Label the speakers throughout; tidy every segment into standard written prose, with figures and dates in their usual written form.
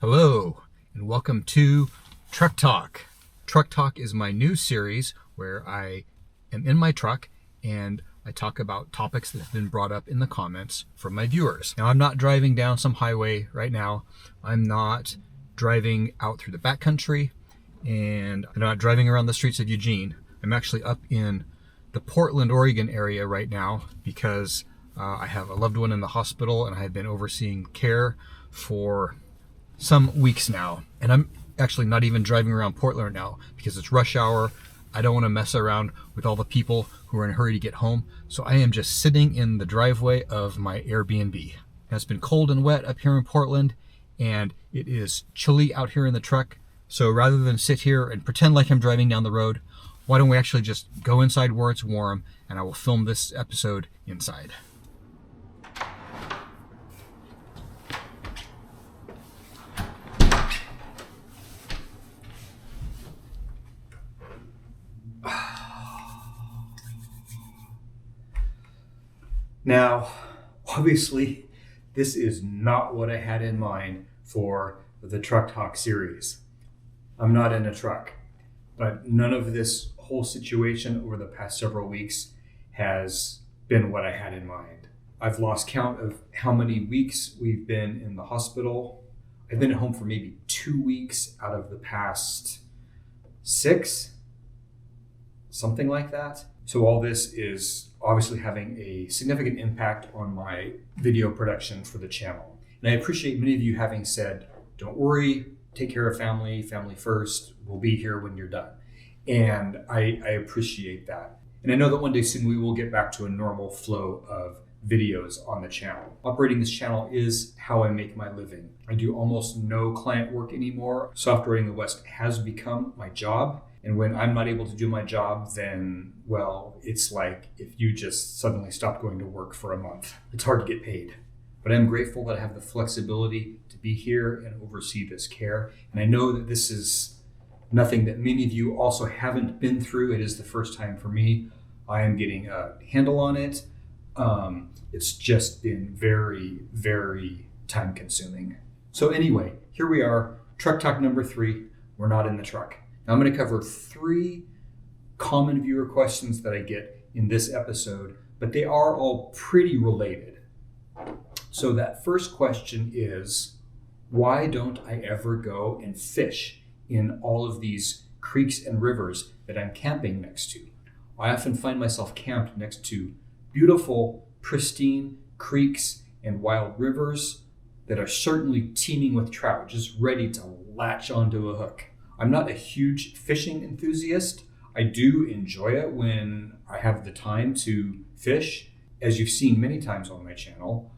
Speaker 1: Hello, and welcome to Truck Talk. Truck Talk is my new series where I am in my truck and I talk about topics that have been brought up in the comments from my viewers. Now, I'm not driving down some highway right now. I'm not driving out through the backcountry, and I'm not driving around the streets of Eugene. I'm actually up in the Portland, Oregon area right now because I have a loved one in the hospital and I have been overseeing care for some weeks now. And I'm actually not even driving around Portland right now because it's rush hour. I don't want to mess around with all the people who are in a hurry to get home. So I am just sitting in the driveway of my Airbnb. Now, it's been cold and wet up here in Portland, and it is chilly out here in the truck. So rather than sit here and pretend like I'm driving down the road, why don't we actually just go inside where it's warm, and I will film this episode inside. Now, obviously, this is not what I had in mind for the Truck Talk series. I'm not in a truck, but none of this whole situation over the past several weeks has been what I had in mind. I've lost count of how many weeks we've been in the hospital. I've been at home for maybe 2 weeks out of the past 6, something like that. So all this is obviously having a significant impact on my video production for the channel. And I appreciate many of you having said, don't worry, take care of family first, we'll be here when you're done. And I appreciate that. And I know that one day soon we will get back to a normal flow of videos on the channel. Operating this channel is how I make my living. I do almost no client work anymore. Softwaring the West has become my job. And when I'm not able to do my job, then, well, it's like if you just suddenly stopped going to work for a month. It's hard to get paid. But I'm grateful that I have the flexibility to be here and oversee this care. And I know that this is nothing that many of you also haven't been through. It is the first time for me. I am getting a handle on it. It's just been very, very time consuming. So anyway, here we are, Truck Talk number 3. We're not in the truck. Now I'm going to cover 3 common viewer questions that I get in this episode, but they are all pretty related. So that first question is, why don't I ever go and fish in all of these creeks and rivers that I'm camping next to? I often find myself camped next to beautiful, pristine creeks and wild rivers that are certainly teeming with trout, just ready to latch onto a hook. I'm not a huge fishing enthusiast. I do enjoy it when I have the time to fish. As you've seen many times on my channel,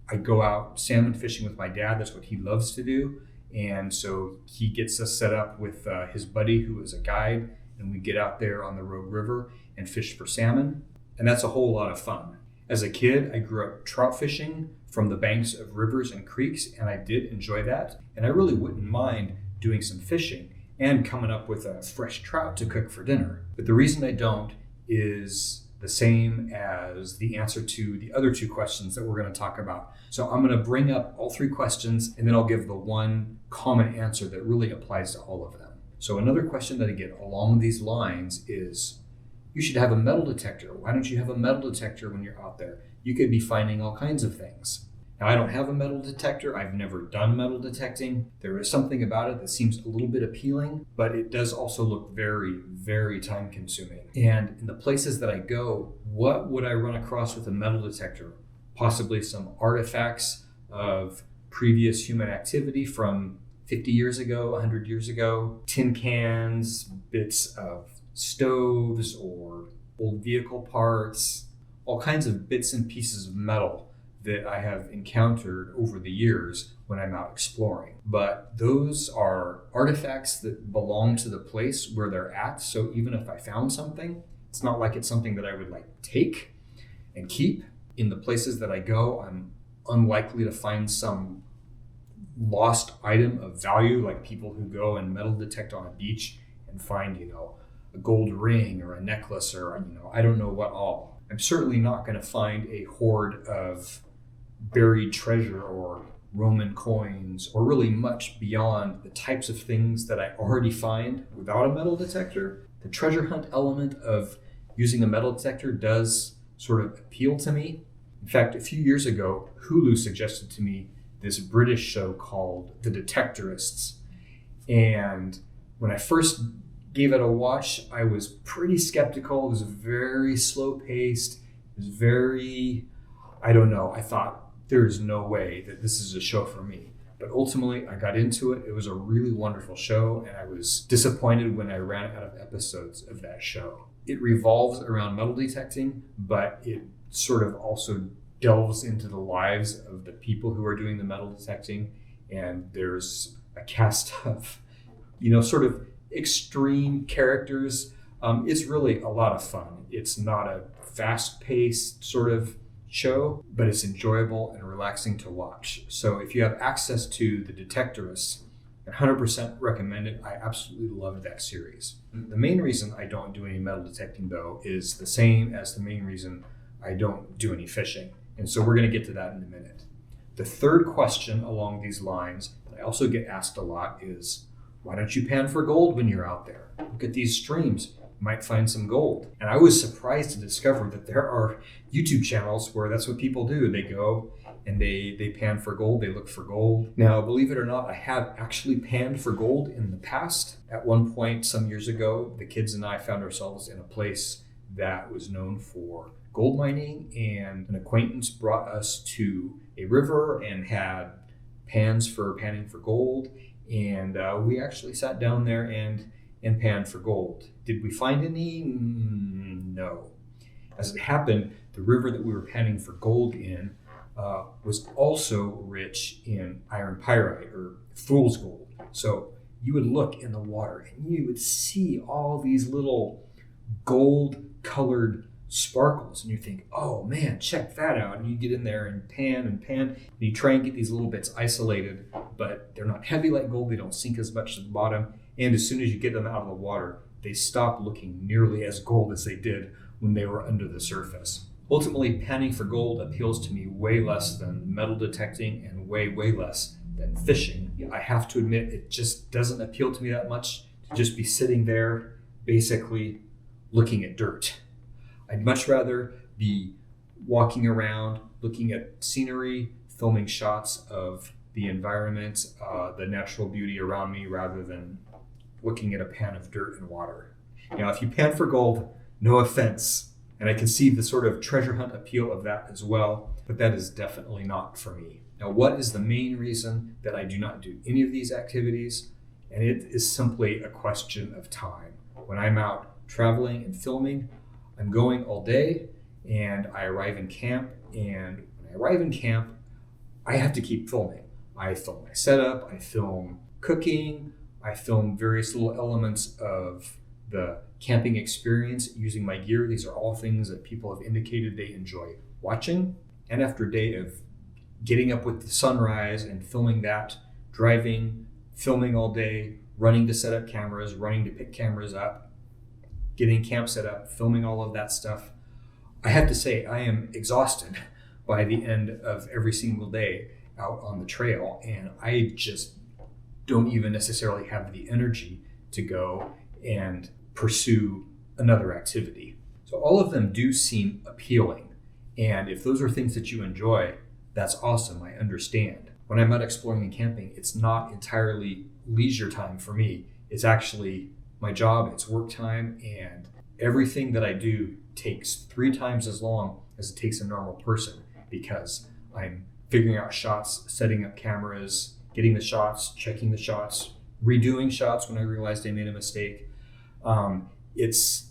Speaker 1: I go out salmon fishing with my dad. That's what he loves to do. And so he gets us set up with his buddy who is a guide, and we get out there on the Rogue River and fish for salmon. And that's a whole lot of fun. As a kid, I grew up trout fishing from the banks of rivers and creeks, and I did enjoy that. And I really wouldn't mind doing some fishing and coming up with a fresh trout to cook for dinner. But the reason I don't is the same as the answer to the other 2 questions that we're going to talk about. So I'm going to bring up all 3 questions, and then I'll give the one common answer that really applies to all of them. So another question that I get along these lines is, you should have a metal detector. Why don't you have a metal detector when you're out there? You could be finding all kinds of things. Now, I don't have a metal detector. I've never done metal detecting. There is something about it that seems a little bit appealing, but it does also look very, very time consuming. And in the places that I go, what would I run across with a metal detector? Possibly some artifacts of previous human activity from 50 years ago, 100 years ago, tin cans, bits of stoves or old vehicle parts, all kinds of bits and pieces of metal that I have encountered over the years when I'm out exploring. But those are artifacts that belong to the place where they're at. So even if I found something, it's not like it's something that I would take and keep. In the places that I go, I'm unlikely to find some lost item of value, like people who go and metal detect on a beach and find, a gold ring or a necklace or, I don't know what all. I'm certainly not going to find a hoard of buried treasure or Roman coins or really much beyond the types of things that I already find without a metal detector, the treasure hunt element of using a metal detector does sort of appeal to me. In fact, a few years ago, Hulu suggested to me this British show called The Detectorists. And when I first gave it a watch, I was pretty skeptical. It was very slow paced. It was I thought there is no way that this is a show for me. But ultimately, I got into it. It was a really wonderful show, and I was disappointed when I ran out of episodes of that show. It revolves around metal detecting, but it sort of also delves into the lives of the people who are doing the metal detecting. And there's a cast of, sort of extreme characters. It's really a lot of fun. It's not a fast-paced sort of show, but it's enjoyable and relaxing to watch. So if you have access to The Detectorists, 100% recommend it. I absolutely love that series. The main reason I don't do any metal detecting, though, is the same as the main reason I don't do any fishing. And so we're going to get to that in a minute. The third question along these lines that I also get asked a lot is, why don't you pan for gold when you're out there? Look at these streams. You might find some gold. And I was surprised to discover that there are YouTube channels where that's what people do. They go and they pan for gold. They look for gold. Now, believe it or not, I have actually panned for gold in the past. At one point, some years ago, the kids and I found ourselves in a place that was known for gold mining, and an acquaintance brought us to a river and had pans for panning for gold. And we actually sat down there and panned for gold. Did we find any? No. As it happened, the river that we were panning for gold in was also rich in iron pyrite, or fool's gold. So you would look in the water and you would see all these little gold-colored sparkles, and you think, oh man, check that out. And you get in there and pan, and you try and get these little bits isolated, but they're not heavy like gold. They don't sink as much to the bottom. And as soon as you get them out of the water, they stop looking nearly as gold as they did when they were under the surface. Ultimately, panning for gold appeals to me way less than metal detecting and way less than fishing. I have to admit, it just doesn't appeal to me that much to just be sitting there basically looking at dirt. I'd much rather be walking around, looking at scenery, filming shots of the environment, the natural beauty around me, rather than looking at a pan of dirt and water. Now, if you pan for gold, no offense, and I can see the sort of treasure hunt appeal of that as well, but that is definitely not for me. Now, what is the main reason that I do not do any of these activities? And it is simply a question of time. When I'm out traveling and filming, I'm going all day, and I arrive in camp, and when I arrive in camp, I have to keep filming. I film my setup, I film cooking, I film various little elements of the camping experience using my gear. These are all things that people have indicated they enjoy watching. And after a day of getting up with the sunrise and filming that, driving, filming all day, running to set up cameras, running to pick cameras up, getting camp set up, filming all of that stuff, I have to say I am exhausted by the end of every single day out on the trail, and I just don't even necessarily have the energy to go and pursue another activity. So all of them do seem appealing, and if those are things that you enjoy, that's awesome. I understand. When I'm out exploring and camping, it's not entirely leisure time for me. It's actually my job, it's work time, and everything that I do takes 3 times as long as it takes a normal person, because I'm figuring out shots, setting up cameras, getting the shots, checking the shots, redoing shots when I realized I made a mistake. It's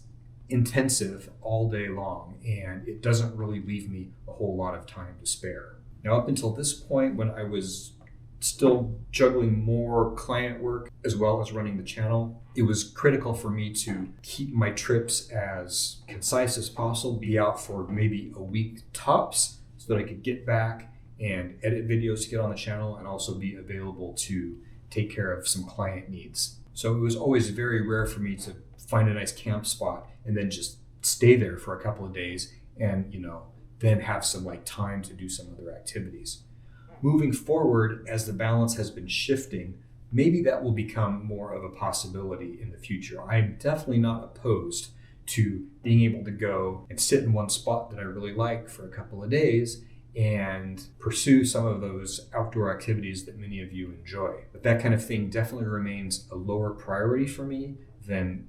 Speaker 1: intensive all day long, and it doesn't really leave me a whole lot of time to spare. Now, up until this point, when I was still juggling more client work as well as running the channel, it was critical for me to keep my trips as concise as possible, be out for maybe a week tops, so that I could get back and edit videos to get on the channel and also be available to take care of some client needs. So it was always very rare for me to find a nice camp spot and then just stay there for a couple of days and, then have some time to do some other activities. moving forward, as the balance has been shifting, maybe that will become more of a possibility in the future. I'm definitely not opposed to being able to go and sit in one spot that I really like for a couple of days and pursue some of those outdoor activities that many of you enjoy. But that kind of thing definitely remains a lower priority for me than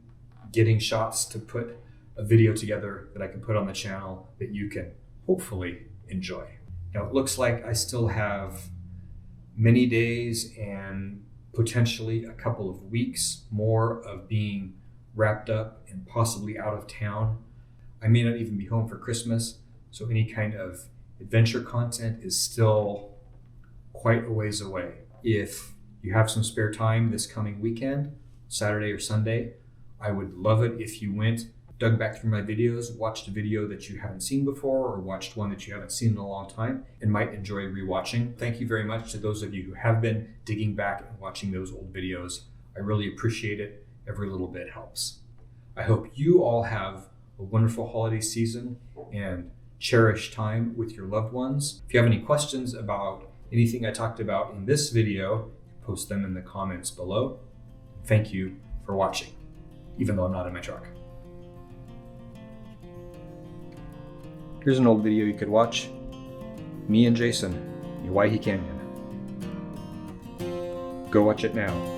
Speaker 1: getting shots to put a video together that I can put on the channel that you can hopefully enjoy. Now, it looks like I still have many days and potentially a couple of weeks more of being wrapped up and possibly out of town. I may not even be home for Christmas, so any kind of adventure content is still quite a ways away. If you have some spare time this coming weekend, Saturday or Sunday, I would love it if you dug back through my videos, watched a video that you haven't seen before, or watched one that you haven't seen in a long time and might enjoy rewatching. Thank you very much to those of you who have been digging back and watching those old videos. I really appreciate it. Every little bit helps. I hope you all have a wonderful holiday season and cherish time with your loved ones. If you have any questions about anything I talked about in this video, post them in the comments below. Thank you for watching, even though I'm not in my truck. Here's an old video you could watch. Me and Jason in Owyhee Canyon. Go watch it now.